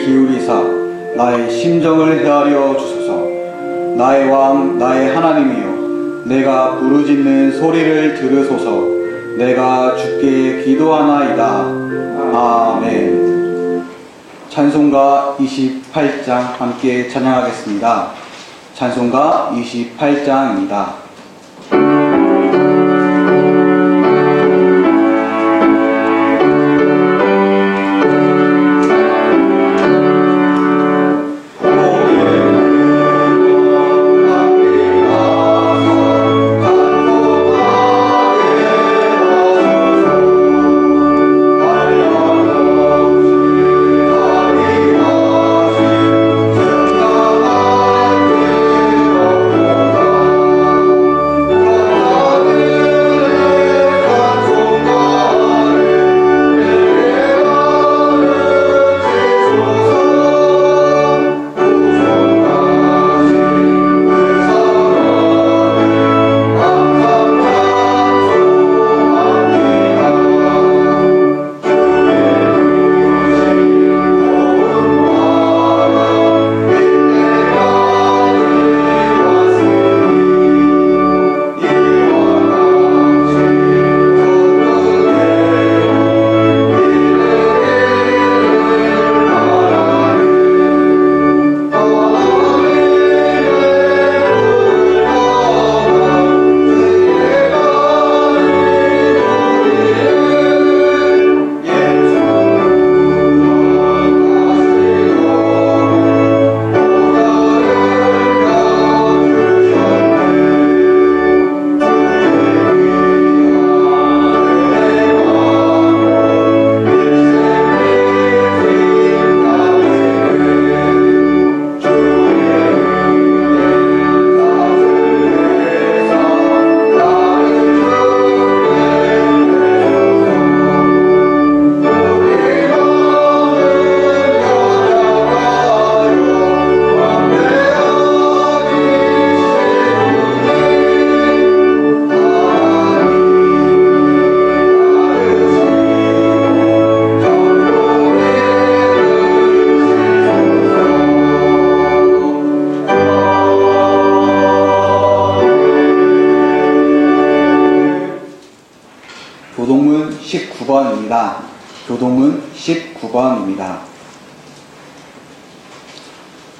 기울이사 나의 심정을 헤아려 주소서. 나의 왕 나의 하나님이여, 내가 부르짖는 소리를 들으소서. 내가 주께 기도하나이다. 아멘. 찬송가 28장 함께 찬양하겠습니다. 찬송가 28장입니다. 교동문 19번입니다. 교동문 19번입니다.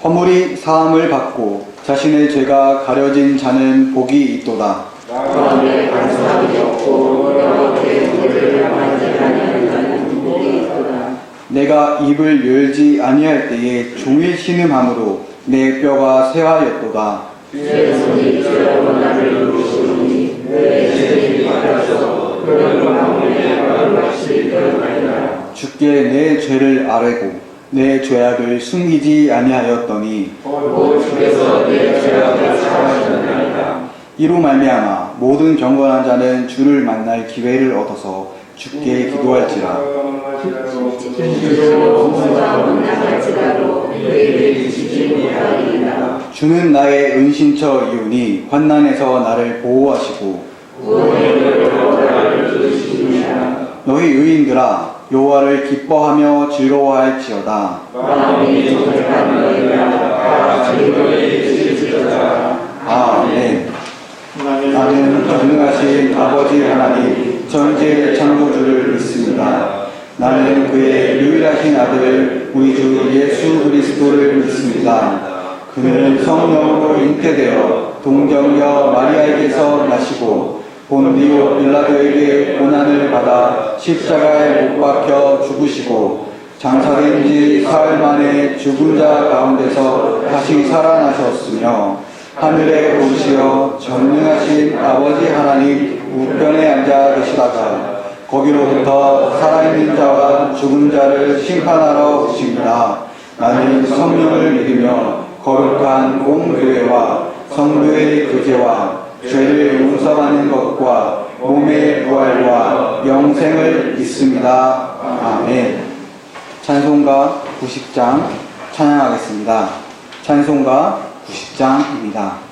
허물이 사함을 받고 자신의 죄가 가려진 자는 복이 있도다. 마음에 간섭이 없고 여호와의 죄를 당하지 아니하는 자는 복이 있도다. 내가 입을 열지 아니할 때에 종일 신음함으로 내 뼈가 쇠하였도다. 주의 손이 죄로 나를 누르시니 내 죄를 받아서 그런 마음에 바로같이 되었나이다. 주께 내 죄를 아뢰고 내 죄악을 숨기지 아니하였더니 곧 주께서 내 죄악을 사하셨나이다. 이로 말미암아 모든 경건한 자는 주를 만날 기회를 얻어서 주께 기도할지라. 진실로 공부가 못나갈지라도 의를 지키지 못하리이다. 주는 나의 은신처이오니 환난에서 나를 보호하시고 구원으로 나를 주시니라. 너희 의인들아 여호와를 기뻐하며 즐거워할지어다. 마음이 정직한 너희가 다 즐거이 주시리로다. 아멘. 나는 전능하신 아버지 하나님 전지의 창조주를 믿습니다. 나는 그의 유일하신 아들 우리 주 예수 그리스도를 믿습니다. 그는 성령으로 잉태되어 동정녀 마리아에게서 나시고 본디오 빌라도에게 고난을 받아 십자가에 못 박혀 죽으시고 장사된 지 사흘 만에 죽은 자 가운데서 다시 살아나셨으며 하늘에 오르시어 전능하신 아버지 하나님 우편에 앉아 계시다가 거기로부터 살아있는 자와 죽은 자를 심판하러 오십니다. 나는 성령을 믿으며 거룩한 공교회와 성도의 교제와 죄를 용서하는 것과 몸의 부활과 영생을 믿습니다. 아멘. 찬송가 90장 찬양하겠습니다. 찬송가 90장입니다.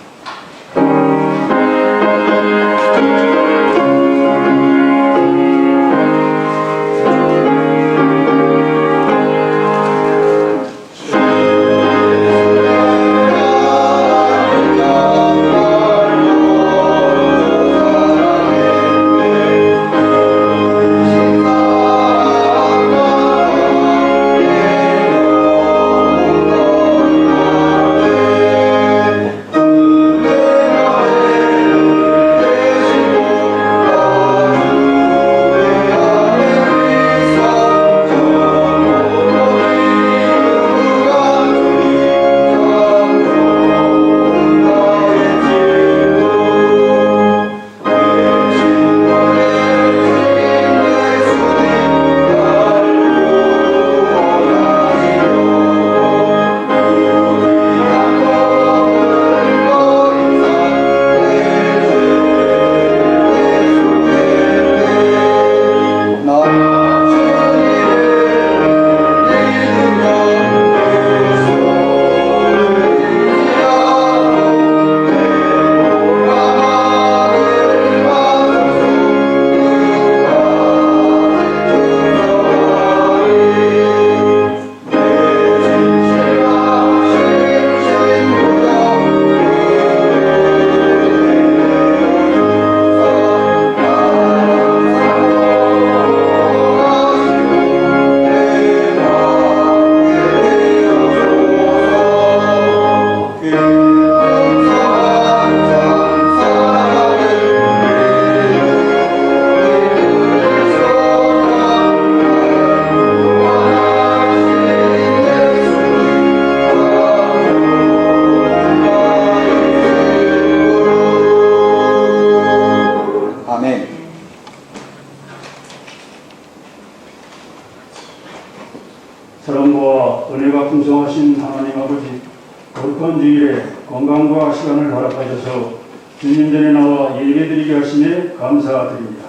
세상을 허락하셔서 주님 전에 나와 예배드리게 하시니 감사드립니다.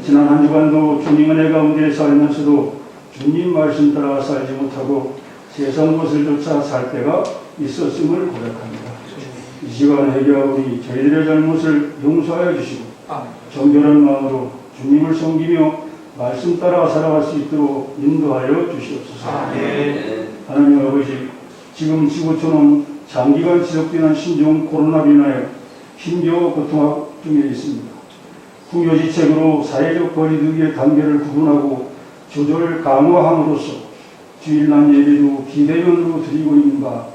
지난 한 주간도 주님 은혜 가운데 살면서도 주님 말씀 따라 살지 못하고 세상 것을 쫓아 살 때가 있었음을 고백합니다. 이 시간 회개하오니 저희들의 잘못을 용서하여 주시고 정결한 마음으로 주님을 섬기며 말씀 따라 살아갈 수 있도록 인도하여 주시옵소서. 하나님 아버지, 지금 지구촌은 장기간 지속되는 신종 코로나로 인하여 힘겨워 고통하고 중에 있습니다. 국유지책으로 사회적 거리두기의 단계를 구분하고 조절 강화함으로써 주일날 예배도 비대면으로 드리고 있는 바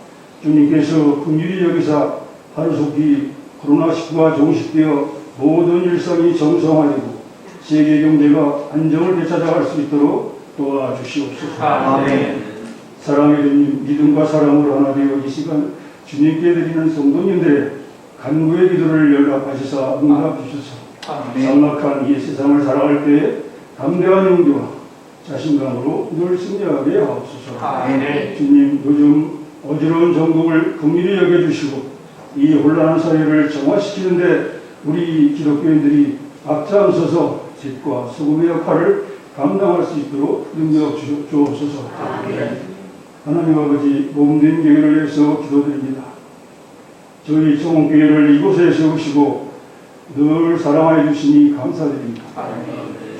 주님께서 긍휼히 여기사 하루속히 코로나19가 종식되어 모든 일상이 정상화되고 세계 경제가 안정을 되찾아갈 수 있도록 도와주시옵소서. 아멘. 사랑의 주님, 믿음과 사랑으로 하나 되어 이 시간 주님께 드리는 성도님들의 간구의 기도를 연락하시사 응답 주셔서 삭막한 이 세상을 살아갈 때에 담대한 용기와 자신감으로 늘 승리하게 하옵소서. 주님, 요즘 어지러운 전국을 긍휼히 여겨주시고 이 혼란한 사회를 정화시키는데 우리 기독교인들이 앞장서서 빛과 소금의 역할을 감당할 수 있도록 능력 주옵소서. 하나님 아버지, 몸된 교회를 위해서 기도드립니다. 저희 청원교회를 이곳에 세우시고 늘 사랑하여 주시니 감사드립니다.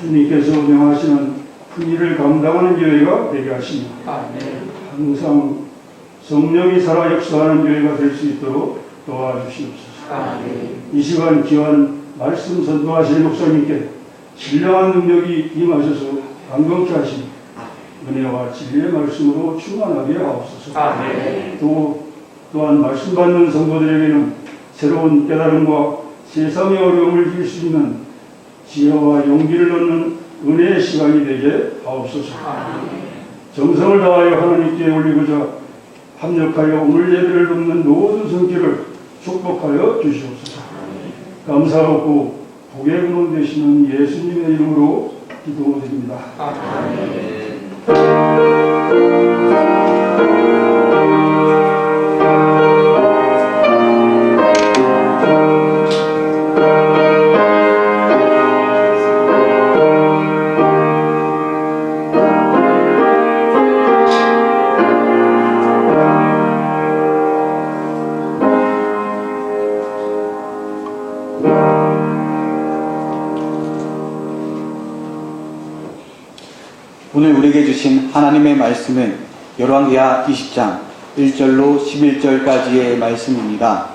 주님께서 명하시는 큰 일을 감당하는 교회가 되게 하시며 항상 성령이 살아 역사하는 교회가 될 수 있도록 도와주시옵소서. 이 시간 귀한 말씀 선도하실 목사님께 신령한 능력이 임하셔서 강건케 하시니 은혜와 진리의 말씀으로 충만하게 하옵소서. 또한 말씀 받는 성도들에게는 새로운 깨달음과 세상의 어려움을 이길 수 있는 지혜와 용기를 얻는 은혜의 시간이 되게 하옵소서. 정성을 다하여 하나님께 올리고자 합력하여 오늘 예배를 돕는 모든 성결을 축복하여 주시옵소서. 감사하고 복의 근원 되시는 예수님의 이름으로 기도드립니다. 오늘 우리에게 주신 하나님의 말씀은 열왕기하 20장 1절로 11절까지의 말씀입니다.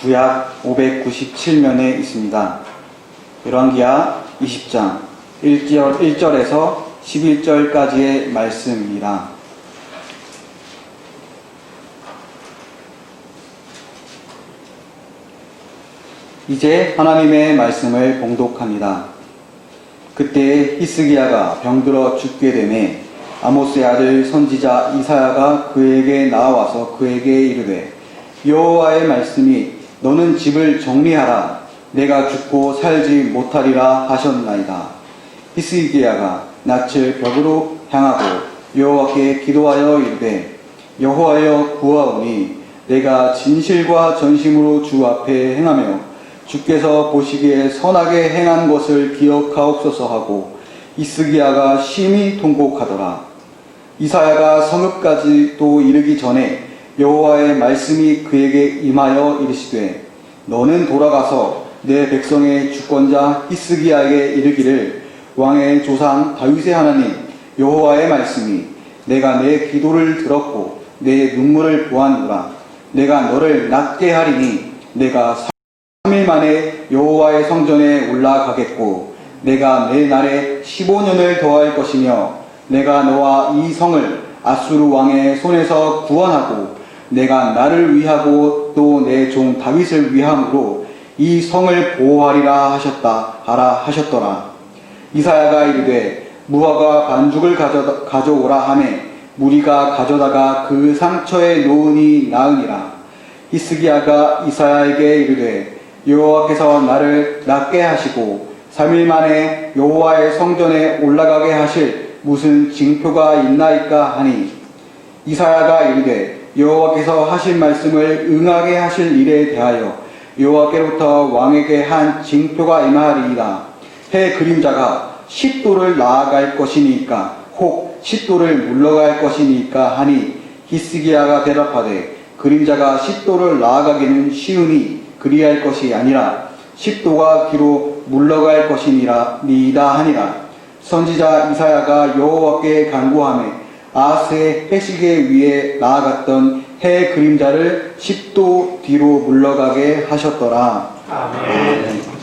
구약 597면에 있습니다. 열왕기하 20장 1절에서 11절까지의 말씀입니다. 이제 하나님의 말씀을 봉독합니다. 그때 히스기야가 병들어 죽게 되매 아모스의 아들 선지자 이사야가 그에게 나와서 그에게 이르되 여호와의 말씀이 너는 집을 정리하라 내가 죽고 살지 못하리라 하셨나이다. 히스기야가 낯을 벽으로 향하고 여호와께 기도하여 이르되 여호와여 구하오니 내가 진실과 전심으로 주 앞에 행하며 주께서 보시기에 선하게 행한 것을 기억하옵소서 하고 히스기야가 심히 통곡하더라. 이사야가 성읍까지도 이르기 전에 여호와의 말씀이 그에게 임하여 이르시되 너는 돌아가서 내 백성의 주권자 히스기야에게 이르기를 왕의 조상 다윗의 하나님 여호와의 말씀이 내가 내 기도를 들었고 내 눈물을 보았노라. 내가 너를 낫게 하리니 내가 3일 만에 여호와의 성전에 올라가겠고 내가 내 날에 15년을 더할 것이며 내가 너와 이 성을 아수르 왕의 손에서 구원하고 내가 나를 위하고 또 내 종 다윗을 위함으로 이 성을 보호하리라 하셨더라. 이사야가 이르되 무화과 반죽을 가져오라 하매 무리가 가져다가 그 상처에 놓으니 나으니라. 히스기야가 이사야에게 이르되 여호와께서 나를 낫게 하시고 3일 만에 여호와의 성전에 올라가게 하실 무슨 징표가 있나이까 하니 이사야가 이르되 여호와께서 하신 말씀을 응하게 하실 일에 대하여 여호와께로부터 왕에게 한 징표가 임하리이다. 해 그림자가 10도를 나아갈 것이니까 혹 10도를 물러갈 것이니까 하니 히스기야가 대답하되 그림자가 10도를 나아가기는 쉬우니 그리할 것이 아니라 10도가 뒤로 물러갈 것이니라 니이다 하니라. 선지자 이사야가 여호와께 간구하며 아하스의 해시계 위에 나아갔던 해 그림자를 10도 뒤로 물러가게 하셨더라. 아멘.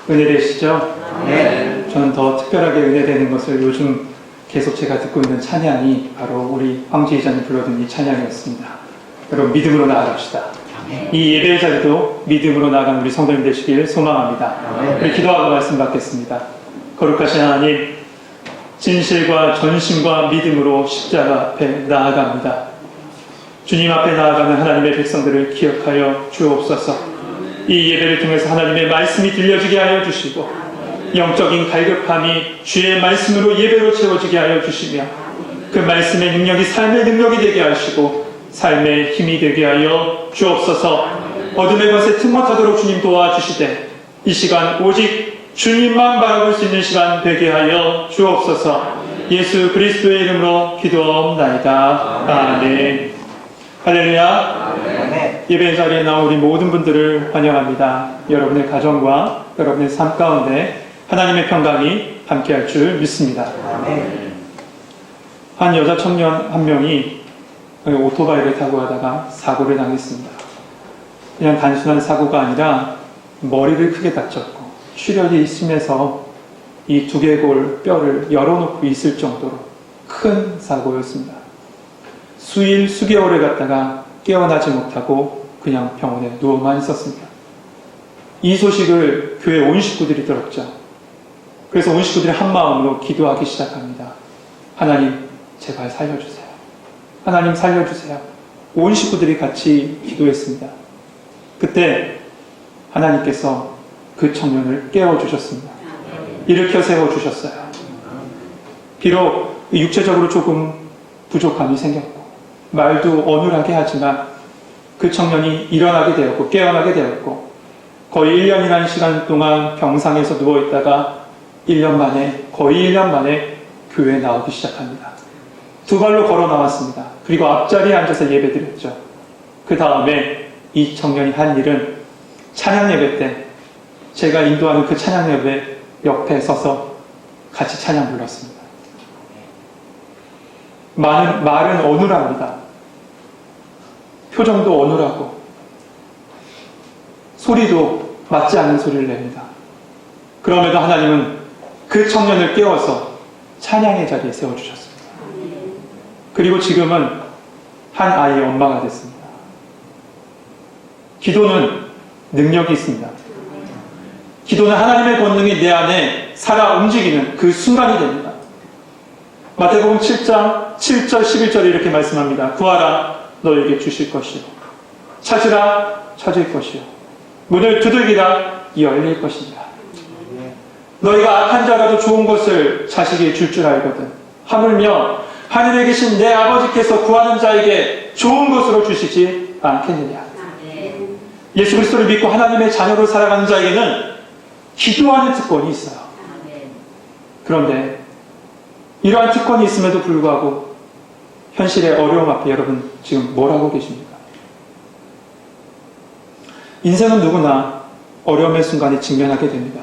은혜되시죠? 네. 저는 더 특별하게 은혜되는 것을 요즘 계속 제가 듣고 있는 찬양이 바로 우리 황지 이장이 불러준 이 찬양이었습니다. 여러분 믿음으로 나아갑시다. 이 예배의 자리도 믿음으로 나아가는 우리 성도님 되시길 소망합니다. 우리 기도하고 말씀 받겠습니다. 거룩하신 하나님, 진실과 전심과 믿음으로 십자가 앞에 나아갑니다. 주님 앞에 나아가는 하나님의 백성들을 기억하여 주옵소서. 이 예배를 통해서 하나님의 말씀이 들려지게 하여 주시고 영적인 갈급함이 주의 말씀으로 예배로 채워지게 하여 주시며 그 말씀의 능력이 삶의 능력이 되게 하시고 삶의 힘이 되게 하여 주옵소서. 어둠의 것에 틈못하도록 주님 도와주시되 이 시간 오직 주님만 바라볼 수 있는 시간 되게 하여 주옵소서. 예수 그리스도의 이름으로 기도하옵나이다. 아멘. 할렐루야. 예배 자리에 나온 우리 모든 분들을 환영합니다. 여러분의 가정과 여러분의 삶 가운데 하나님의 평강이 함께할 줄 믿습니다. 한 여자 청년 한 명이 오토바이를 타고 가다가 사고를 당했습니다. 그냥 단순한 사고가 아니라 머리를 크게 다쳤고 출혈이 심해서 이 두개골 뼈를 열어놓고 있을 정도로 큰 사고였습니다. 수일, 수개월을 갖다가 깨어나지 못하고 그냥 병원에 누워만 있었습니다. 이 소식을 교회 온 식구들이 들었죠. 그래서 온 식구들이 한 마음으로 기도하기 시작합니다. 하나님, 제발 살려주세요. 하나님 살려주세요. 온 식구들이 같이 기도했습니다. 그때 하나님께서 그 청년을 깨워주셨습니다. 일으켜 세워주셨어요. 비록 육체적으로 조금 부족함이 생겼고 말도 어눌하게 하지만 그 청년이 일어나게 되었고 깨어나게 되었고 거의 1년이라는 시간 동안 병상에서 누워있다가 1년 만에 거의 1년 만에 교회에 나오기 시작합니다. 두 발로 걸어 나왔습니다. 그리고 앞자리에 앉아서 예배드렸죠. 그 다음에 이 청년이 한 일은 찬양 예배 때 제가 인도하는 그 찬양 예배 옆에 서서 같이 찬양 불렀습니다. 말은 어눌합니다. 표정도 어눌하고 소리도 맞지 않는 소리를 냅니다. 그럼에도 하나님은 그 청년을 깨워서 찬양의 자리에 세워주셨습니다. 그리고 지금은 한 아이의 엄마가 됐습니다. 기도는 능력이 있습니다. 기도는 하나님의 권능이 내 안에 살아 움직이는 그 순간이 됩니다. 마태복음 7장 7절 11절에 이렇게 말씀합니다. 구하라 너에게 주실 것이요 찾으라 찾을 것이요 문을 두들기라 열릴 것이니라. 너희가 악한 자라도 좋은 것을 자식에게 줄 줄 알거든 하물며 하늘에 계신 내 아버지께서 구하는 자에게 좋은 것으로 주시지 않겠느냐. 예수 그리스도를 믿고 하나님의 자녀로 살아가는 자에게는 기도하는 특권이 있어요. 그런데 이러한 특권이 있음에도 불구하고 현실의 어려움 앞에 여러분 지금 뭘 하고 계십니까? 인생은 누구나 어려움의 순간에 직면하게 됩니다.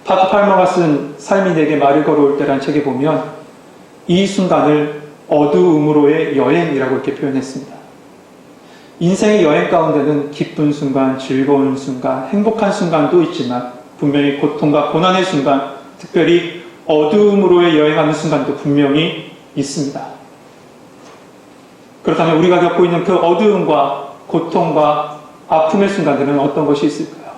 파크 팔머가 쓴 삶이 내게 말을 걸어올 때라는 책에 보면 이 순간을 어두움으로의 여행이라고 이렇게 표현했습니다. 인생의 여행 가운데는 기쁜 순간, 즐거운 순간, 행복한 순간도 있지만 분명히 고통과 고난의 순간, 특별히 어두움으로의 여행하는 순간도 분명히 있습니다. 그렇다면 우리가 겪고 있는 그 어두움과 고통과 아픔의 순간들은 어떤 것이 있을까요?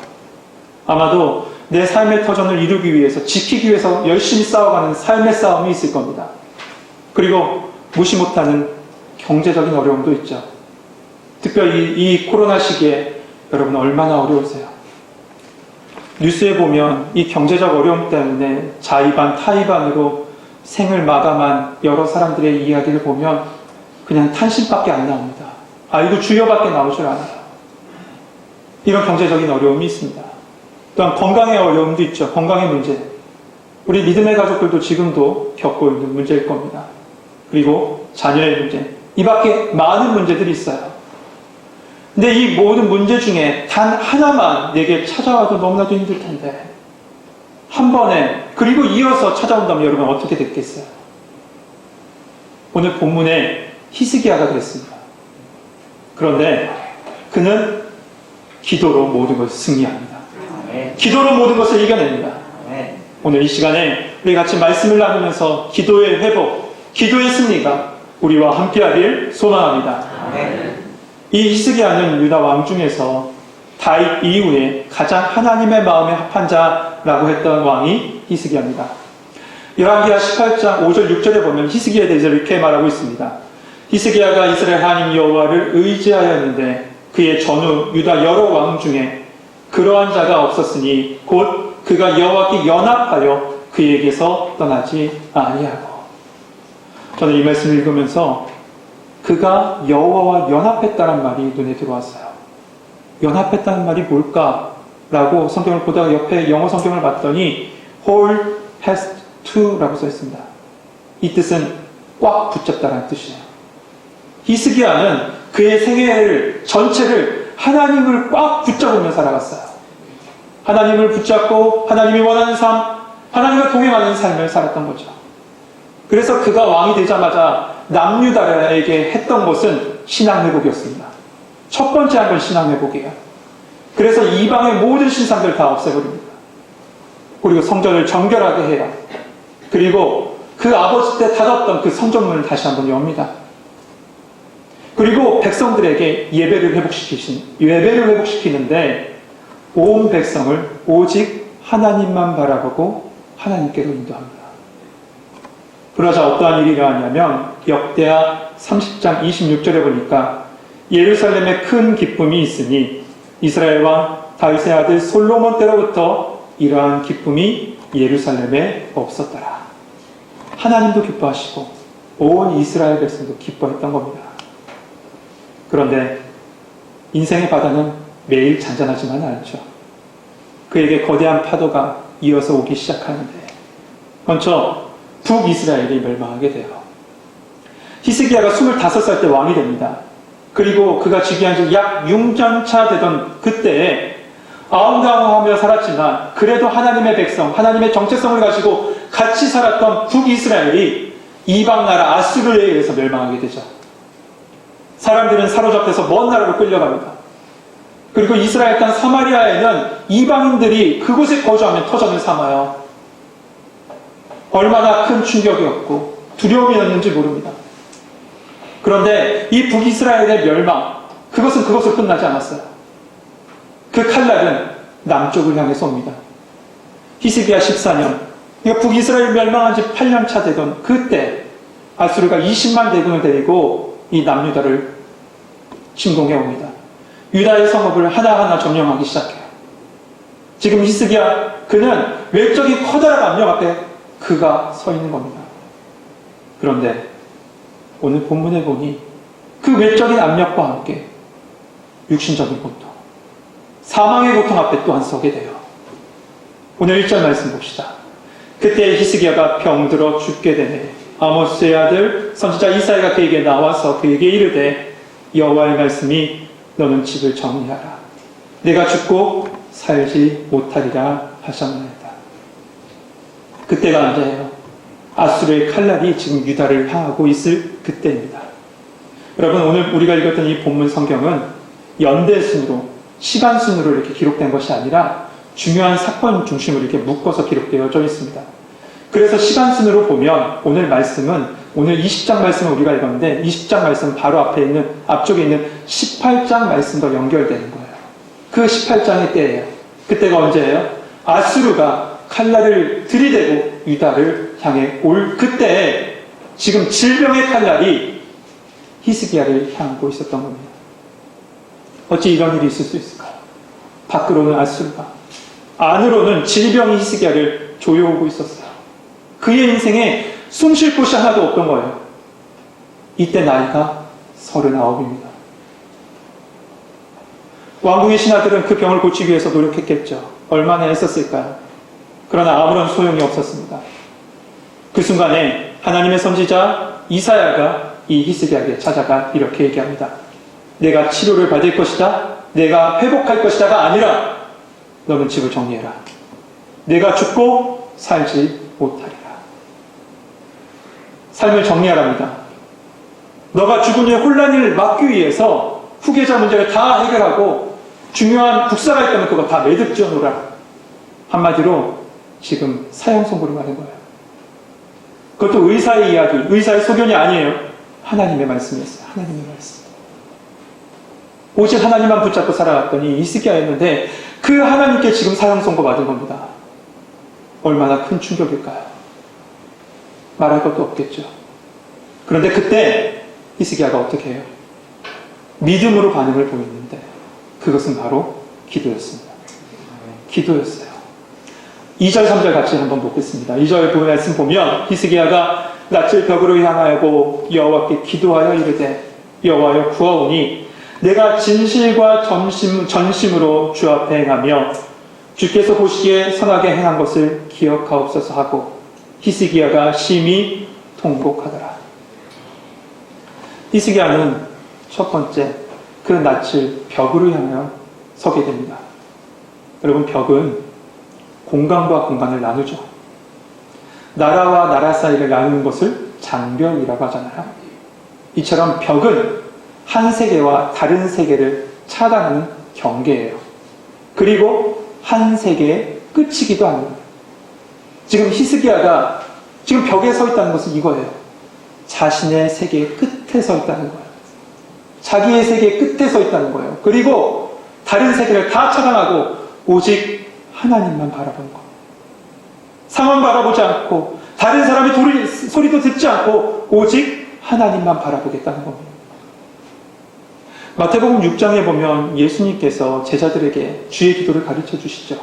아마도 내 삶의 터전을 이루기 위해서, 지키기 위해서 열심히 싸워가는 삶의 싸움이 있을 겁니다. 그리고 무시 못하는 경제적인 어려움도 있죠. 특별히 이 코로나 시기에 여러분 얼마나 어려우세요? 뉴스에 보면 이 경제적 어려움 때문에 자의반 타의반으로 생을 마감한 여러 사람들의 이야기를 보면 그냥 탄심밖에 안 나옵니다. 아이고 주여밖에 나오질 않아요. 이런 경제적인 어려움이 있습니다. 또한 건강의 어려움도 있죠. 건강의 문제. 우리 믿음의 가족들도 지금도 겪고 있는 문제일 겁니다. 그리고 자녀의 문제. 이 밖에 많은 문제들이 있어요. 근데 이 모든 문제 중에 단 하나만 내게 찾아와도 너무나도 힘들 텐데 한 번에 그리고 이어서 찾아온다면 여러분 어떻게 됐겠어요? 오늘 본문에 히스기야가 그랬습니다. 그런데 그는 기도로 모든 것을 승리합니다. 기도로 모든 것을 이겨냅니다. 오늘 이 시간에 우리 같이 말씀을 나누면서 기도의 회복, 기도의 승리가 우리와 함께하길 소망합니다. 이 히스기야는 유다 왕 중에서 다윗 이후에 가장 하나님의 마음에 합한 자라고 했던 왕이 히스기야입니다. 열왕기하 18장 5절 6절에 보면 히스기야에 대해서 이렇게 말하고 있습니다. 히스기야가 이스라엘 하나님 여호와를 의지하였는데 그의 전후 유다 여러 왕 중에 그러한 자가 없었으니 곧 그가 여호와께 연합하여 그에게서 떠나지 아니하고. 저는 이 말씀을 읽으면서 그가 여호와와 연합했다는 말이 눈에 들어왔어요. 연합했다는 말이 뭘까라고 성경을 보다가 옆에 영어 성경을 봤더니 hold fast to라고 써 있습니다. 이 뜻은 꽉 붙잡다라는 뜻이에요. 히스기야는 그의 생애를 전체를 하나님을 꽉 붙잡으며 살아갔어요. 하나님을 붙잡고 하나님이 원하는 삶, 하나님과 동행하는 삶을 살았던 거죠. 그래서 그가 왕이 되자마자 남유다에게 했던 것은 신앙회복이었습니다. 첫 번째 한 건 신앙회복이에요. 그래서 이방의 모든 신상들을 다 없애버립니다. 그리고 성전을 정결하게 해요. 그리고 그 아버지 때 닫았던 그 성전문을 다시 한번 엽니다. 그리고 백성들에게 예배를 회복시키는데 온 백성을 오직 하나님만 바라보고 하나님께로 인도합니다. 그러자 어떠한 일이 일어나냐면 역대하 30장 26절에 보니까 예루살렘에 큰 기쁨이 있으니 이스라엘 왕 다윗의 아들 솔로몬 때로부터 이러한 기쁨이 예루살렘에 없었더라. 하나님도 기뻐하시고 온 이스라엘 백성도 기뻐했던 겁니다. 그런데 인생의 바다는 매일 잔잔하지만은 않죠. 그에게 거대한 파도가 이어서 오기 시작하는데 먼저 북이스라엘이 멸망하게 돼요. 히스기야가 25살 때 왕이 됩니다. 그리고 그가 즉위한 지 약 6년 차 되던 그때에 아웅다웅하며 살았지만 그래도 하나님의 백성, 하나님의 정체성을 가지고 같이 살았던 북이스라엘이 이방 나라 아수르에 의해서 멸망하게 되죠. 사람들은 사로잡혀서 먼 나라로 끌려갑니다. 그리고 이스라엘 땅 사마리아에는 이방인들이 그곳에 거주하면 터전을 삼아요. 얼마나 큰 충격이었고 두려움이었는지 모릅니다. 그런데 이 북이스라엘의 멸망, 그것은 그것으로 끝나지 않았어요. 그 칼날은 남쪽을 향해서 옵니다. 히스기야 14년, 그러니까 북이스라엘 멸망한 지 8년 차 되던 그때 아수르가 20만 대군을 데리고 이 남유다를 침공해 옵니다. 유다의 성읍을 하나하나 점령하기 시작해요. 지금 히스기야, 그는 외적인 커다란 압력 앞에 그가 서 있는 겁니다. 그런데 오늘 본문에 보니 그 외적인 압력과 함께 육신적인 고통, 사망의 고통 앞에 또한 서게 돼요. 오늘 1절 말씀 봅시다. 그때 히스기야가 병들어 죽게 되네. 아모스의 아들 선지자 이사야가 그에게 나와서 그에게 이르되 여호와의 말씀이 너는 집을 정리하라. 내가 죽고 살지 못하리라 하셨나이다. 그때가 언제예요? 아수르의 칼날이 지금 유다를 향하고 있을 그때입니다. 여러분, 오늘 우리가 읽었던 이 본문 성경은 연대순으로, 시간순으로 이렇게 기록된 것이 아니라 중요한 사건 중심으로 이렇게 묶어서 기록되어져 있습니다. 그래서 시간순으로 보면 오늘 말씀은, 오늘 20장 말씀을 우리가 읽었는데 20장 말씀 바로 앞쪽에 있는 18장 말씀과 연결되는 거예요. 그 18장의 때예요. 그때가 언제예요? 아수르가 칼날을 들이대고 유다를 향해 올 그때에 지금 질병의 칼날이 히스기야를 향하고 있었던 겁니다. 어찌 이런 일이 있을 수 있을까요? 밖으로는 아수르가, 안으로는 질병이 히스기야를 조여오고 있었어요. 그의 인생에 숨 쉴 곳이 하나도 없던 거예요. 이때 나이가 39입니다. 왕궁의 신하들은 그 병을 고치기 위해서 노력했겠죠. 얼마나 애썼을까요? 그러나 아무런 소용이 없었습니다. 그 순간에 하나님의 선지자 이사야가 이 히스기야에게 찾아가 이렇게 얘기합니다. 내가 치료를 받을 것이다, 내가 회복할 것이다가 아니라 너는 집을 정리해라. 내가 죽고 살지 못하리라. 삶을 정리하랍니다. 너가 죽은 후에 혼란을 막기 위해서 후계자 문제를 다 해결하고 중요한 국사가 있다면 그거 다 매듭 지어놓으라. 한마디로 지금 사형 선고를 받은 거예요. 그것도 의사의 이야기, 의사의 소견이 아니에요. 하나님의 말씀이었어요. 하나님의 말씀. 오직 하나님만 붙잡고 살아갔더니 히스기야였는데 그 하나님께 지금 사형 선고 받은 겁니다. 얼마나 큰 충격일까요? 말할 것도 없겠죠. 그런데 그때 히스기야가 어떻게 해요? 믿음으로 반응을 보였는데 그것은 바로 기도였습니다. 기도였어요. 2절 3절 같이 한번 보겠습니다. 2절 말씀 보면 히스기야가 낯을 벽으로 향하고 여호와께 기도하여 이르되 여호와여 구하오니 내가 진실과 전심으로 주 앞에 행하며 주께서 보시기에 선하게 행한 것을 기억하옵소서 하고 히스기야가 심히 통곡하더라. 히스기야는 첫 번째 그 낯을 벽으로 향하여 서게 됩니다. 여러분, 벽은 공간과 공간을 나누죠. 나라와 나라 사이를 나누는 것을 장벽이라고 하잖아요. 이처럼 벽은 한 세계와 다른 세계를 차단하는 경계예요. 그리고 한 세계의 끝이기도 합니다. 지금 히스기야가 지금 벽에 서 있다는 것은 이거예요. 자신의 세계의 끝에 서 있다는 거예요. 자기의 세계의 끝에 서 있다는 거예요. 그리고 다른 세계를 다 차단하고 오직 하나님만 바라보는 것. 상황 바라보지 않고 다른 사람의 소리도 듣지 않고 오직 하나님만 바라보겠다는 겁니다. 마태복음 6장에 보면 예수님께서 제자들에게 주의 기도를 가르쳐 주시죠.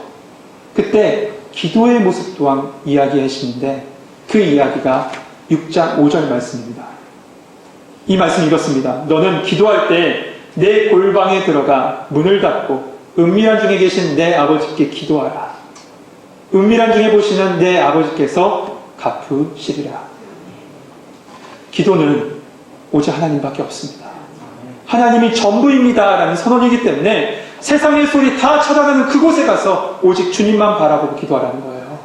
그때 기도의 모습 또한 이야기하시는데 그 이야기가 6장 5절 말씀입니다. 이 말씀 이렇습니다. 너는 기도할 때 내 골방에 들어가 문을 닫고 은밀한 중에 계신 내 아버지께 기도하라. 은밀한 중에 보시는 내 아버지께서 갚으시리라. 기도는 오직 하나님밖에 없습니다. 하나님이 전부입니다 라는 선언이기 때문에 세상의 소리 다 차단하는 그곳에 가서 오직 주님만 바라보고 기도하라는 거예요.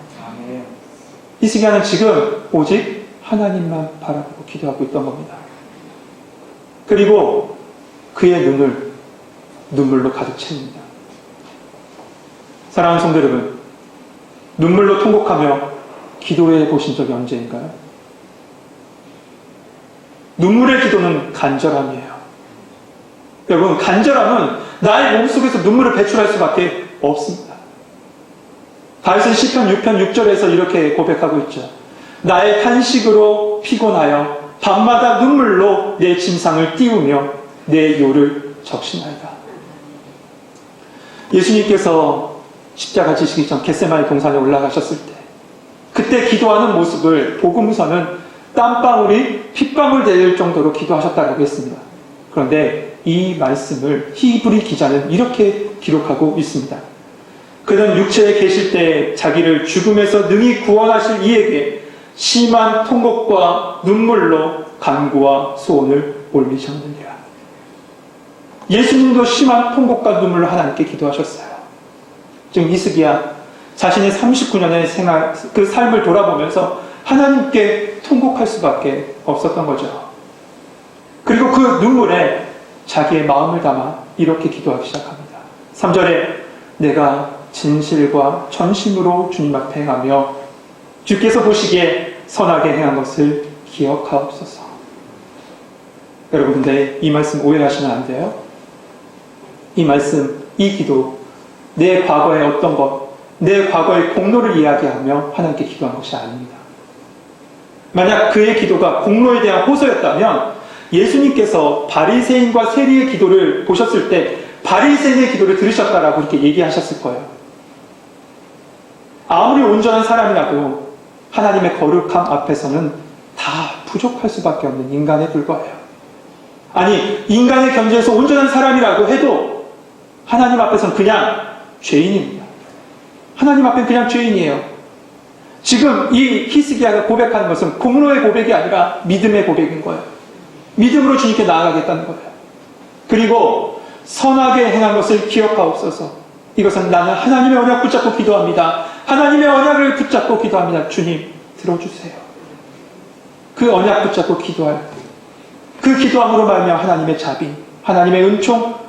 히스기야는 지금 오직 하나님만 바라보고 기도하고 있던 겁니다. 그리고 그의 눈을 눈물로 가득 채웁니다. 사랑하는 성도 여러분, 눈물로 통곡하며 기도해 보신 적이 언제인가요? 눈물의 기도는 간절함이에요. 여러분, 간절함은 나의 몸속에서 눈물을 배출할 수밖에 없습니다. 다윗은 시편 6편 6절에서 이렇게 고백하고 있죠. 나의 탄식으로 피곤하여 밤마다 눈물로 내 침상을 띄우며 내 요를 적시나이다. 예수님께서 십자가 지시기 전 겟세마네 동산에 올라가셨을 때 그때 기도하는 모습을 복음서는 땀방울이 핏방울 될 정도로 기도하셨다고 했습니다. 그런데 이 말씀을 히브리 기자는 이렇게 기록하고 있습니다. 그는 육체에 계실 때 자기를 죽음에서 능히 구원하실 이에게 심한 통곡과 눈물로 간구와 소원을 올리셨느니라. 예수님도 심한 통곡과 눈물로 하나님께 기도하셨어요. 지금 히스기야 자신의 39년의 생활, 그 삶을 돌아보면서 하나님께 통곡할 수밖에 없었던 거죠. 그리고 그 눈물에 자기의 마음을 담아 이렇게 기도하기 시작합니다. 3절에 내가 진실과 전심으로 주님 앞에 행하며 주께서 보시기에 선하게 행한 것을 기억하옵소서. 여러분, 근데 이 말씀 오해하시면 안 돼요. 이 말씀, 이 기도, 내 과거의 어떤 것, 내 과거의 공로를 이야기하며 하나님께 기도한 것이 아닙니다. 만약 그의 기도가 공로에 대한 호소였다면 예수님께서 바리새인과 세리의 기도를 보셨을 때 바리새인의 기도를 들으셨다라고 이렇게 얘기하셨을 거예요. 아무리 온전한 사람이라도 하나님의 거룩함 앞에서는 다 부족할 수밖에 없는 인간에 불과해요. 아니, 인간의 견지에서 온전한 사람이라고 해도 하나님 앞에서는 그냥 죄인입니다. 하나님 앞에는 그냥 죄인이에요. 지금 이 히스기야가 고백하는 것은 공로의 고백이 아니라 믿음의 고백인 거예요. 믿음으로 주님께 나아가겠다는 거예요. 그리고 선하게 행한 것을 기억하옵소서. 이것은 나는 하나님의 언약 붙잡고 기도합니다. 하나님의 언약을 붙잡고 기도합니다. 주님, 들어주세요. 그 언약 붙잡고 기도할 그 기도함으로 말하며 하나님의 자비, 하나님의 은총,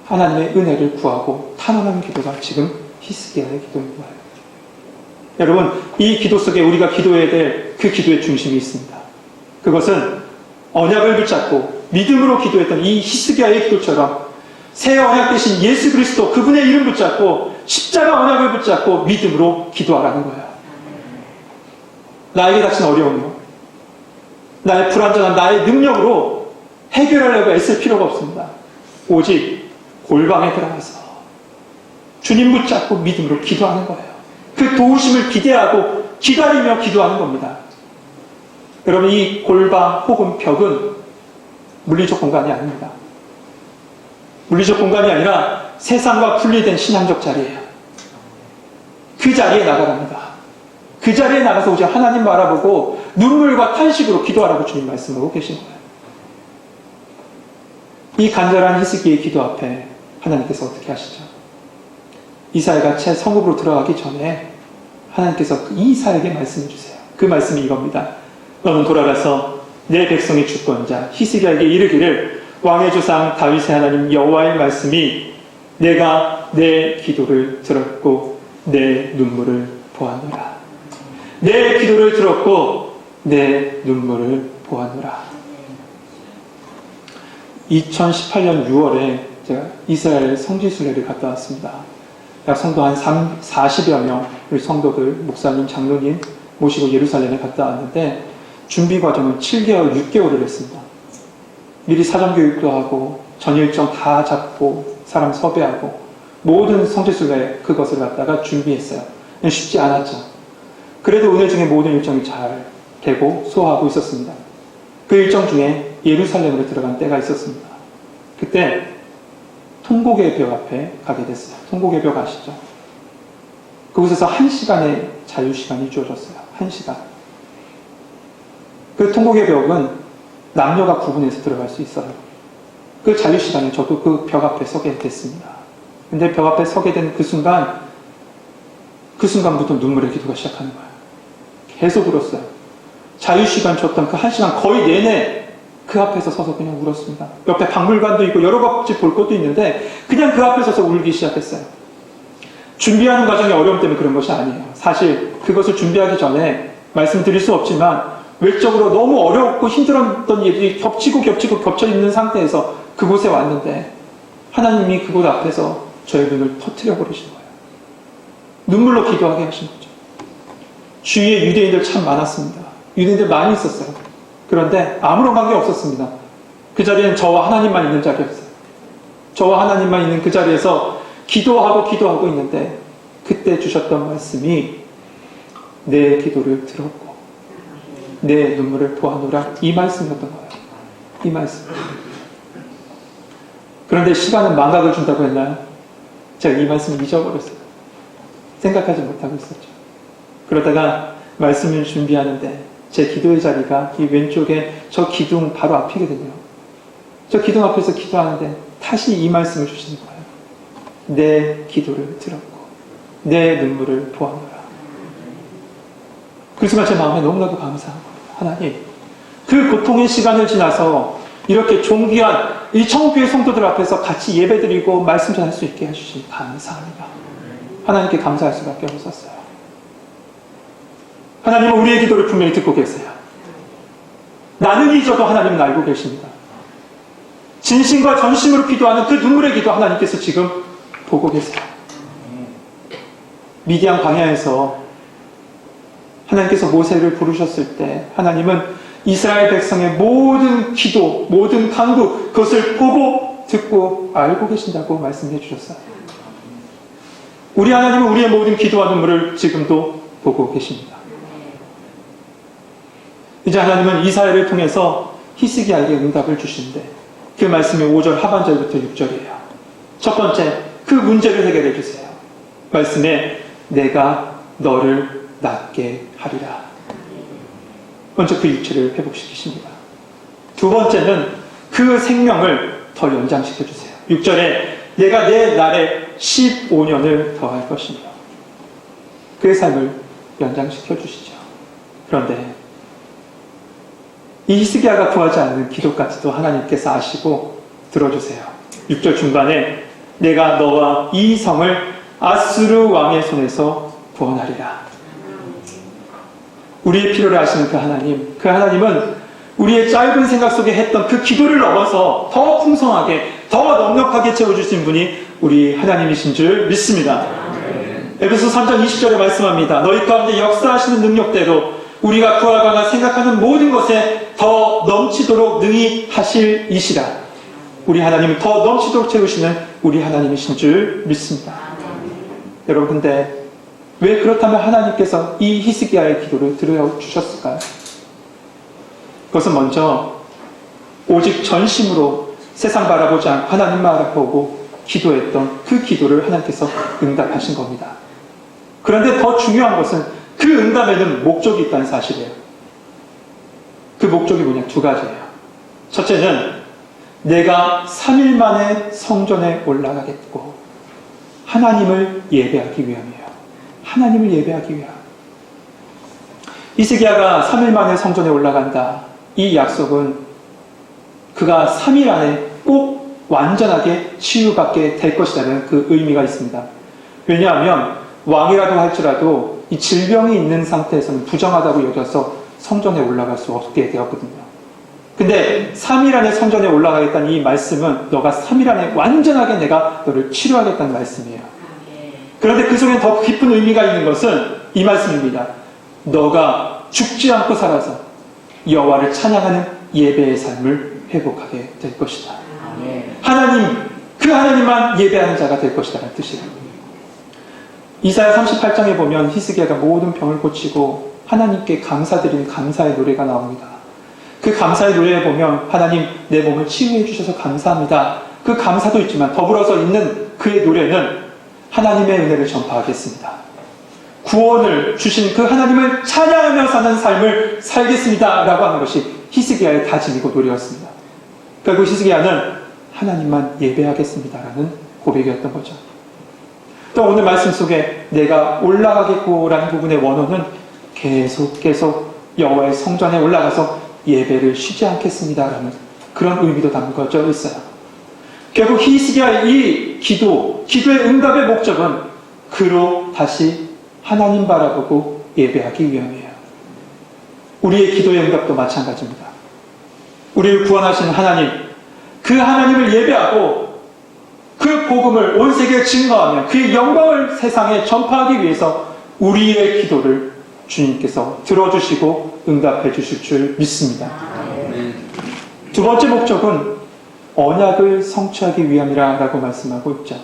하나님의 은혜를 구하고 탄원하는 기도가 지금 히스기야의 기도인 거예요. 여러분, 이 기도 속에 우리가 기도해야 될 그 기도의 중심이 있습니다. 그것은 언약을 붙잡고 믿음으로 기도했던 이 히스기야의 기도처럼 새 언약 대신 예수 그리스도 그분의 이름 붙잡고 십자가 언약을 붙잡고 믿음으로 기도하라는 거예요. 나에게 닥친 어려움이요, 나의 불완전한 나의 능력으로 해결하려고 애쓸 필요가 없습니다. 오직 골방에 들어가서 주님 붙잡고 믿음으로 기도하는 거예요. 그 도우심을 기대하고 기다리며 기도하는 겁니다. 여러분, 이 골방 혹은 벽은 물리적 공간이 아닙니다. 물리적 공간이 아니라 세상과 분리된 신앙적 자리예요. 그 자리에 나가랍니다. 그 자리에 나가서 오직 하나님 바라보고 눈물과 탄식으로 기도하라고 주님 말씀하고 계신 거예요. 이 간절한 히스기야의 기도 앞에 하나님께서 어떻게 하시죠? 이사야가 채 성읍으로 들어가기 전에 하나님께서 이사야에게 말씀해 주세요. 그 말씀이 이겁니다. 너는 돌아가서 내 백성의 주권자 히스기야에게 이르기를 왕의 조상 다윗의 하나님 여호와의 말씀이 내가 내 기도를 들었고 내 눈물을 보았노라. 내 기도를 들었고 내 눈물을 보았노라. 2018년 6월에 제가 이스라엘 성지순례를 갔다 왔습니다. 약 성도 한 40여 명 우리 성도들, 목사님, 장로님 모시고 예루살렘에 갔다 왔는데 준비 과정은 7개월, 6개월을 했습니다. 미리 사전교육도 하고 전일정 다 잡고 사람 섭외하고 모든 성지순례 그것을 갖다가 준비했어요. 쉽지 않았죠. 그래도 은혜 중에 모든 일정이 잘 되고 소화하고 있었습니다. 그 일정 중에 예루살렘으로 들어간 때가 있었습니다. 그때 통곡의 벽 앞에 가게 됐어요. 통곡의 벽 아시죠? 그곳에서 1시간의 자유시간이 주어졌어요. 1시간. 그 통곡의 벽은 남녀가 구분해서 들어갈 수 있어요. 그 자유시간에 저도 그 벽 앞에 서게 됐습니다. 근데 벽 앞에 서게 된 그 순간부터 눈물의 기도가 시작하는 거예요. 계속 울었어요. 자유시간 줬던 그 1시간 거의 내내 그 앞에서 서서 그냥 울었습니다. 옆에 박물관도 있고 여러 가지 볼 것도 있는데 그냥 그 앞에 서서 울기 시작했어요. 준비하는 과정의 어려움 때문에 그런 것이 아니에요. 사실 그것을 준비하기 전에 말씀드릴 수 없지만 외적으로 너무 어렵고 힘들었던 일이 겹쳐 있는 상태에서 그곳에 왔는데 하나님이 그곳 앞에서 저의 눈을 터뜨려 버리신 거예요. 눈물로 기도하게 하신 거죠. 주위에 유대인들 참 많았습니다. 유대인들 많이 있었어요. 그런데 아무런 관계 없었습니다. 그 자리에는 저와 하나님만 있는 자리였어요. 저와 하나님만 있는 그 자리에서 기도하고 있는데 그때 주셨던 말씀이 내 기도를 들었고 내 눈물을 보아노라, 이 말씀이었던 거예요. 이 말씀. 그런데 시간은 망각을 준다고 했나요? 제가 이 말씀을 잊어버렸어요. 생각하지 못하고 있었죠. 그러다가 말씀을 준비하는데 제 기도의 자리가 이 왼쪽에 저 기둥 바로 앞이거든요. 저 기둥 앞에서 기도하는데 다시 이 말씀을 주시는 거예요. 내 기도를 들었고 내 눈물을 보았노라. 그 순간 제 마음에 너무나도 감사한 거예요. 하나님, 그 고통의 시간을 지나서 이렇게 존귀한 이 천국교회 성도들 앞에서 같이 예배드리고 말씀 전할 수 있게 해주시니 감사합니다. 하나님께 감사할 수밖에 없었어요. 하나님은 우리의 기도를 분명히 듣고 계세요. 나는 잊어도 하나님은 알고 계십니다. 진심과 전심으로 기도하는 그 눈물의 기도 하나님께서 지금 보고 계세요. 미디안 광야에서 하나님께서 모세를 부르셨을 때 하나님은 이스라엘 백성의 모든 기도, 모든 간구, 그것을 보고 듣고 알고 계신다고 말씀해 주셨어요. 우리 하나님은 우리의 모든 기도와 눈물을 지금도 보고 계십니다. 이제 하나님은 이사야를 통해서 히스기야에게 응답을 주시는데 그 말씀이 5절 하반절부터 6절이에요. 첫 번째, 그 문제를 해결해 주세요. 말씀에 내가 너를 낫게 하리라. 먼저 그 육체를 회복시키십니다. 두 번째는 그 생명을 더 연장시켜 주세요. 6절에 내가 내 날에 15년을 더할 것이며 그의 삶을 연장시켜 주시죠. 그런데 이 히스기야가 구하지 않는 기도까지도 하나님께서 아시고 들어주세요. 6절 중반에 내가 너와 이 성을 아수르 왕의 손에서 구원하리라. 우리의 필요를 아시는 그 하나님은 우리의 짧은 생각 속에 했던 그 기도를 넘어서 더 풍성하게, 더 넉넉하게 채워주신 분이 우리 하나님이신 줄 믿습니다. 에베소 3장 20절에 말씀합니다. 너희 가운데 역사하시는 능력대로 우리가 구하거나 생각하는 모든 것에 더 넘치도록 능히 하실 이시라. 우리 하나님은 더 넘치도록 채우시는 우리 하나님이신 줄 믿습니다. 여러분, 근데 왜 그렇다면 하나님께서 이 히스기야의 기도를 들어주셨을까요? 그것은 먼저 오직 전심으로 세상 바라보지 않고 하나님만 바라보고 기도했던 그 기도를 하나님께서 응답하신 겁니다. 그런데 더 중요한 것은 그 응답에는 목적이 있다는 사실이에요. 그 목적이 뭐냐? 두 가지예요. 첫째는 내가 3일 만에 성전에 올라가겠고 하나님을 예배하기 위함이에요. 하나님을 예배하기 위함. 히스기야가 3일 만에 성전에 올라간다. 이 약속은 그가 3일 안에 꼭 완전하게 치유받게 될 것이라는 그 의미가 있습니다. 왜냐하면 왕이라도 할지라도 이 질병이 있는 상태에서는 부정하다고 여겨서 성전에 올라갈 수 없게 되었거든요. 근데 3일 안에 성전에 올라가겠다는 이 말씀은 너가 3일 안에 완전하게 내가 너를 치료하겠다는 말씀이에요. 그런데 그 속에 더 깊은 의미가 있는 것은 이 말씀입니다. 너가 죽지 않고 살아서 여호와를 찬양하는 예배의 삶을 회복하게 될 것이다. 그 하나님만 예배하는 자가 될 것이다라는 뜻이에요. 이사야 38장에 보면 히스기야가 모든 병을 고치고 하나님께 감사드리는 감사의 노래가 나옵니다. 그 감사의 노래에 보면 하나님 내 몸을 치유해 주셔서 감사합니다. 그 감사도 있지만 더불어서 있는 그의 노래는 하나님의 은혜를 전파하겠습니다. 구원을 주신 그 하나님을 찬양하며 사는 삶을 살겠습니다. 라고 하는 것이 히스기야의 다짐이고 노래였습니다. 결국 히스기야는 하나님만 예배하겠습니다. 라는 고백이었던 거죠. 또 오늘 말씀 속에 내가 올라가겠고 라는 부분의 원어는 계속 여호와의 성전에 올라가서 예배를 쉬지 않겠습니다. 라는 그런 의미도 담겨져 있어요. 결국 히스기야의 이 기도의 응답의 목적은 그로 다시 하나님 바라보고 예배하기 위함이에요. 우리의 기도의 응답도 마찬가지입니다. 우리를 구원하신 하나님, 그 하나님을 예배하고 그 복음을 온 세계에 증거하며 그의 영광을 세상에 전파하기 위해서 우리의 기도를 주님께서 들어주시고 응답해 주실 줄 믿습니다. 두 번째 목적은 언약을 성취하기 위함이라 라고 말씀하고 있죠.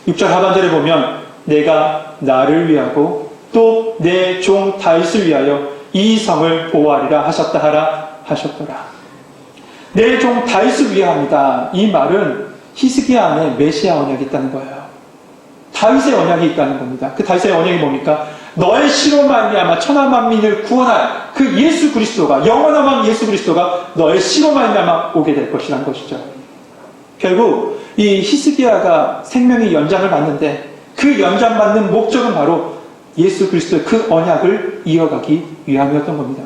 6절 하반절에 보면 내가 나를 위하고 또 내 종 다윗을 위하여 이 성을 보호하리라 하셨더라. 내 종 다윗을 위함이다. 이 말은 히스기야 안에 메시아 언약이 있다는 거예요. 다윗의 언약이 있다는 겁니다. 그 다윗의 언약이 뭡니까? 너의 씨로 말미암아 천하 만민을 구원할 그 예수 그리스도가, 영원한 왕 예수 그리스도가 너의 씨로 말미암아 오게 될 것이라는 것이죠. 결국 이 히스기야가 생명의 연장을 받는데 그 연장받는 목적은 바로 예수 그리스도의 그 언약을 이어가기 위함이었던 겁니다.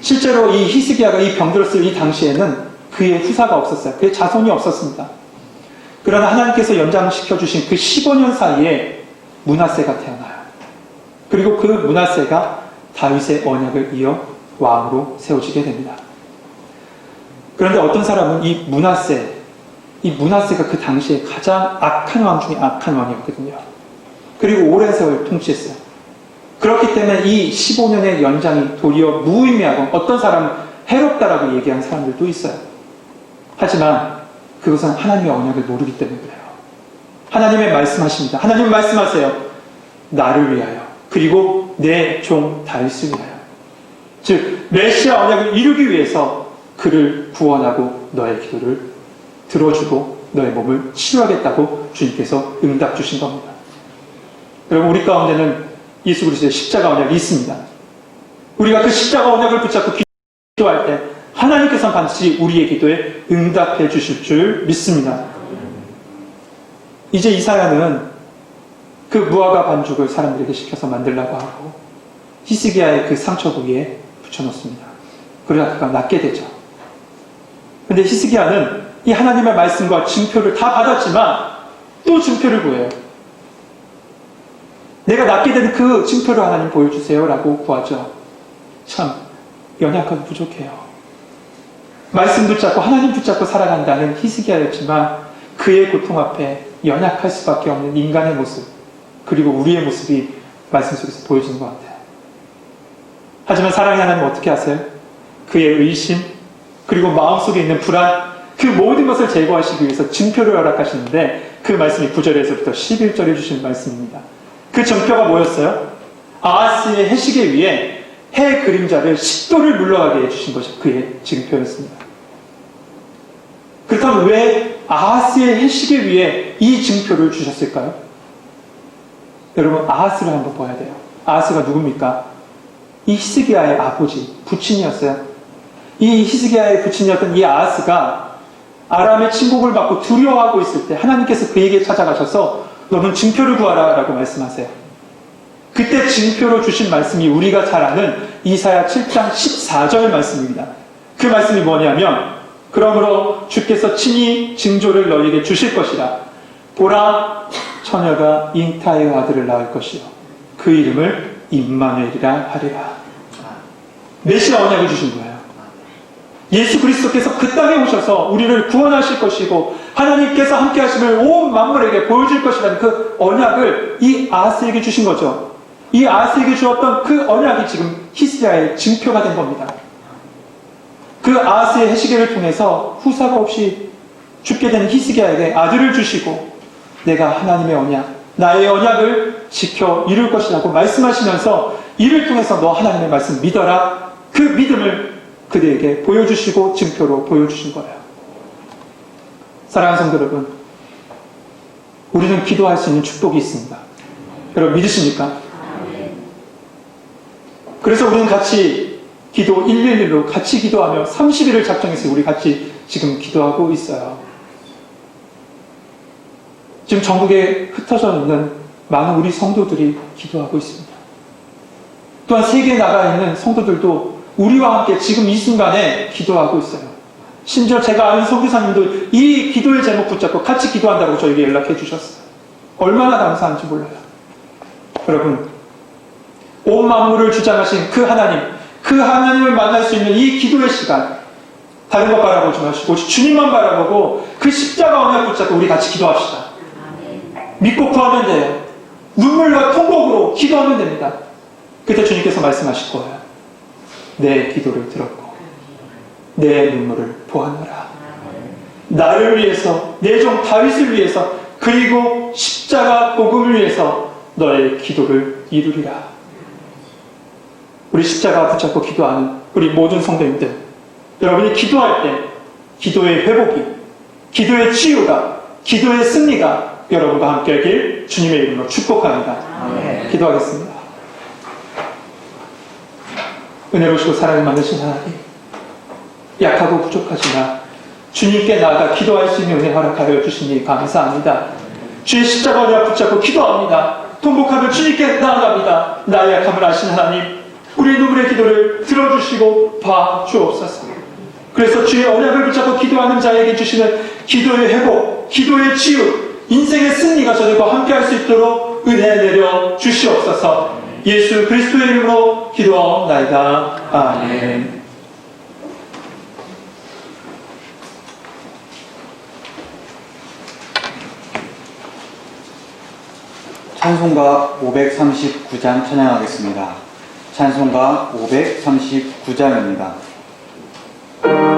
실제로 이 히스기야가 이 병들었을 이 당시에는 그의 후사가 없었어요. 그의 자손이 없었습니다. 그러나 하나님께서 연장시켜주신 그 15년 사이에 므낫세가 태어나요. 그리고 그 므낫세가 다윗의 언약을 이어 왕으로 세워지게 됩니다. 그런데 어떤 사람은 이 므낫세가 그 당시에 가장 악한 왕 중에 악한 왕이었거든요. 그리고 오랜 세월 통치했어요. 그렇기 때문에 이 15년의 연장이 도리어 무의미하고 어떤 사람은 해롭다라고 얘기하는 사람들도 있어요. 하지만 그것은 하나님의 언약을 모르기 때문에 그래요. 하나님의 말씀하십니다. 하나님 말씀하세요. 나를 위하여 그리고 내 종 다윗을 위하여, 즉 메시아 언약을 이루기 위해서 그를 구원하고 너의 기도를 들어주고 너의 몸을 치료하겠다고 주님께서 응답 주신 겁니다. 여러분, 우리 가운데는 예수 그리스도의 십자가 언약이 있습니다. 우리가 그 십자가 언약을 붙잡고 기도할 때 하나님께서는 반드시 우리의 기도에 응답해 주실 줄 믿습니다. 이제 이사야는 그 무화과 반죽을 사람들에게 시켜서 만들라고 하고 히스기야의 그 상처 부위에 붙여놓습니다. 그러다 그가 낫게 되죠. 그런데 히스기야는 이 하나님의 말씀과 증표를 다 받았지만 또 증표를 구해요. 내가 낫게 된 그 증표를 하나님 보여주세요 라고 구하죠. 참 연약하고 부족해요. 말씀 붙잡고 하나님 붙잡고 살아간다는 히스기야였지만 그의 고통 앞에 연약할 수밖에 없는 인간의 모습, 그리고 우리의 모습이 말씀 속에서 보여지는 것 같아요. 하지만 사랑의 하나님 어떻게 하세요? 그의 의심, 그리고 마음속에 있는 불안, 그 모든 것을 제거하시기 위해서 증표를 허락하시는데 그 말씀이 9절에서부터 11절에 주신 말씀입니다. 그 증표가 뭐였어요? 아하스의 해시계 위에 해 그림자를 10도를 물러가게 해주신 것이 그의 증표였습니다. 그렇다면 왜 아하스의 해시계 위에 이 증표를 주셨을까요? 여러분, 아하스를 한번 봐야 돼요. 아하스가 누굽니까? 이 히스기야의 아버지, 부친이었어요. 이 히스기야의 부친이었던 이 아하스가 아람의 침공을 받고 두려워하고 있을 때 하나님께서 그에게 찾아가셔서 너는 증표를 구하라 라고 말씀하세요. 그때 증표로 주신 말씀이 우리가 잘 아는 이사야 7장 14절 말씀입니다. 그 말씀이 뭐냐면 그러므로 주께서 친히 징조를 너희에게 주실 것이라. 보라, 처녀가 잉타의 아들을 낳을 것이요 그 이름을 임마누엘이라 하리라. 메시아 언약을 주신 거예요. 예수 그리스도께서 그 땅에 오셔서 우리를 구원하실 것이고 하나님께서 함께 하심을 온 만물에게 보여줄 것이라는 그 언약을 이 아하스에게 주신 거죠. 이 아하스에게 주었던 그 언약이 지금 히스기야의 증표가 된 겁니다. 그 아하스의 해시계를 통해서 후사가 없이 죽게 된 히스기야에게 아들을 주시고 내가 하나님의 언약, 나의 언약을 지켜 이룰 것이라고 말씀하시면서 이를 통해서 너 하나님의 말씀 믿어라. 그 믿음을 그들에게 보여주시고 증표로 보여주신 거예요. 사랑하는 성도 여러분, 우리는 기도할 수 있는 축복이 있습니다. 여러분 믿으십니까? 그래서 우리는 같이 기도 111로 같이 기도하며 30일을 작정해서 우리 같이 지금 기도하고 있어요. 지금 전국에 흩어져 있는 많은 우리 성도들이 기도하고 있습니다. 또한 세계에 나가 있는 성도들도 우리와 함께 지금 이 순간에 기도하고 있어요. 심지어 제가 아는 선교사님도 이 기도의 제목 붙잡고 같이 기도한다고 저에게 연락해 주셨어요. 얼마나 감사한지 몰라요. 여러분, 온 만물을 주장하신 그 하나님, 그 하나님을 만날 수 있는 이 기도의 시간, 다른 것 바라보지 마시고 주님만 바라보고 그 십자가 언약 붙잡고 우리 같이 기도합시다. 믿고 구하면 돼요. 눈물과 통곡으로 기도하면 됩니다. 그때 주님께서 말씀하실 거예요. 내 기도를 들었고 내 눈물을 보았노라. 나를 위해서, 내 종 다윗을 위해서, 그리고 십자가 복음을 위해서 너의 기도를 이루리라. 우리 십자가 붙잡고 기도하는 우리 모든 성도님들, 여러분이 기도할 때 기도의 회복이, 기도의 치유가, 기도의 승리가 여러분과 함께 하길 주님의 이름으로 축복합니다. 기도하겠습니다. 은혜로우시고 사랑이 많으신 하나님, 약하고 부족하지만 주님께 나아가 기도할 수 있는 은혜 허락하여 주시니 감사합니다. 주의 십자가 언약 붙잡고 기도합니다. 통곡하며 주님께 나아갑니다. 나의 약함을 아신 하나님, 우리의 눈물의 기도를 들어주시고 봐주옵소서. 그래서 주의 언약을 붙잡고 기도하는 자에게 주시는 기도의 회복, 기도의 치유, 인생의 승리가 저들과 함께할 수 있도록 은혜 내려 주시옵소서. 예수 그리스도의 이름으로 기도하옵나이다. 아멘. 찬송가 539장 찬양하겠습니다. 찬송가 539장입니다. 주시자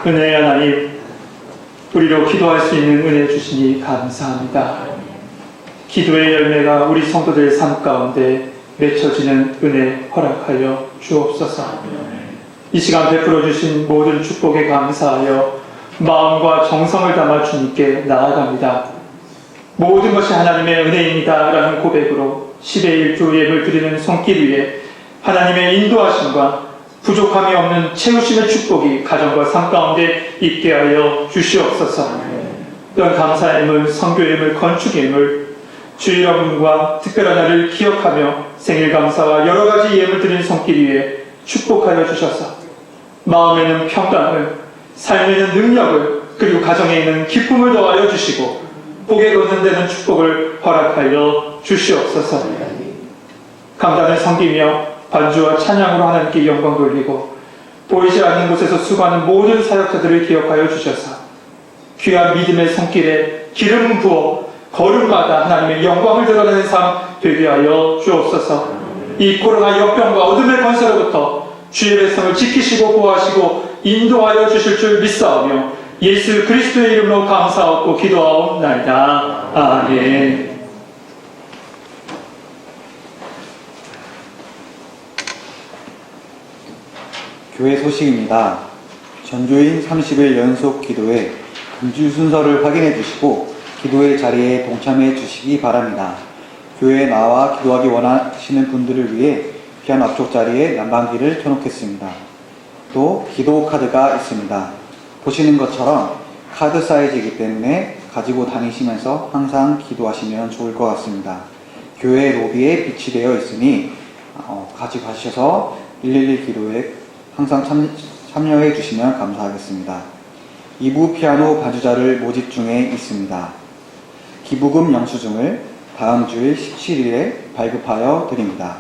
은혜의 하나님, 우리로 기도할 수 있는 은혜 주시니 감사합니다. 기도의 열매가 우리 성도들의 삶 가운데 맺혀지는 은혜 허락하여 주옵소서. 이 시간 베풀어 주신 모든 축복에 감사하여 마음과 정성을 담아 주님께 나아갑니다. 모든 것이 하나님의 은혜입니다 라는 고백으로 10의 1조 예물 드리는 손길 위에 하나님의 인도하심과 부족함이 없는 채우심의 축복이 가정과 삶 가운데 있게 하여 주시옵소서. 또한 감사의 예물, 선교의 예물, 건축의 예물, 주일 헌금과 특별한 날을 기억하며 생일 감사와 여러 가지 예물 드리는 손길 위에 축복하여 주셔서 마음에는 평강을, 삶에는 능력을, 그리고 가정에 있는 기쁨을 더하여 주시고 복에 얻는 데는 축복을 허락하여 주시옵소서. 감단을 섬기며 반주와 찬양으로 하나님께 영광 돌리고 보이지 않는 곳에서 수고하는 모든 사역자들을 기억하여 주셔서 귀한 믿음의 손길에 기름 부어 걸음마다 하나님의 영광을 드러내는 삶 되게 하여 주옵소서. 이 코로나 역병과 어둠의 권세로부터 주의 백성을 지키시고 보호하시고 인도하여 주실 줄 믿사오며 예수 그리스도의 이름으로 감사하고 기도하옵나이다. 아멘. 교회 소식입니다. 전주인 30일 연속 기도회 금주 순서를 확인해 주시고 기도의 자리에 동참해 주시기 바랍니다. 교회에 나와 기도하기 원하시는 분들을 위해 피아노 앞쪽 자리에 난방기를 켜놓겠습니다. 또 기도 카드가 있습니다. 보시는 것처럼 카드 사이즈이기 때문에 가지고 다니시면서 항상 기도하시면 좋을 것 같습니다. 교회 로비에 비치되어 있으니 가지고 가셔서 111 기도에 항상 참여해 주시면 감사하겠습니다. 2부 피아노 반주자를 모집 중에 있습니다. 기부금 영수증을 다음 주일 17일에 발급하여 드립니다.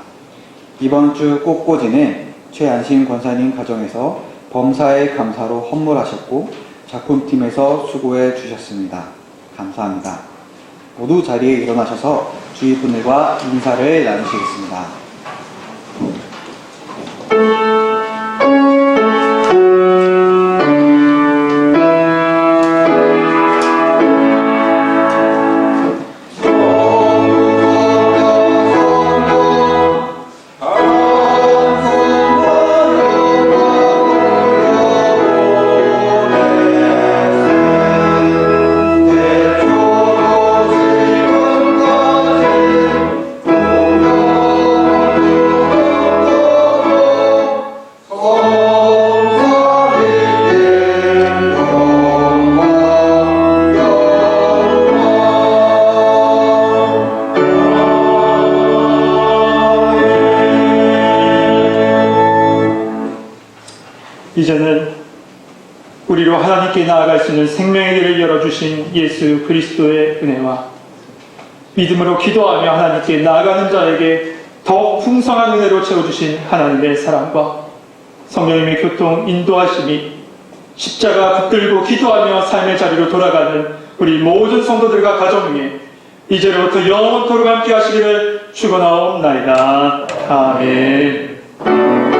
이번 주 꽃꽂이는 최안심 권사님 가정에서 범사의 감사로 헌물하셨고 작품팀에서 수고해 주셨습니다. 감사합니다. 모두 자리에 일어나셔서 주위 분들과 인사를 나누시겠습니다. 이제는 우리로 하나님께 나아갈 수 있는 생명의 길을 열어주신 예수 그리스도의 은혜와 믿음으로 기도하며 하나님께 나아가는 자에게 더 풍성한 은혜로 채워주신 하나님의 사랑과 성령님의 교통 인도하심이 십자가 붙들고 기도하며 삶의 자리로 돌아가는 우리 모든 성도들과 가정 위에 이제로부터 영원토록 함께 하시기를 축원하옵나이다. 아멘.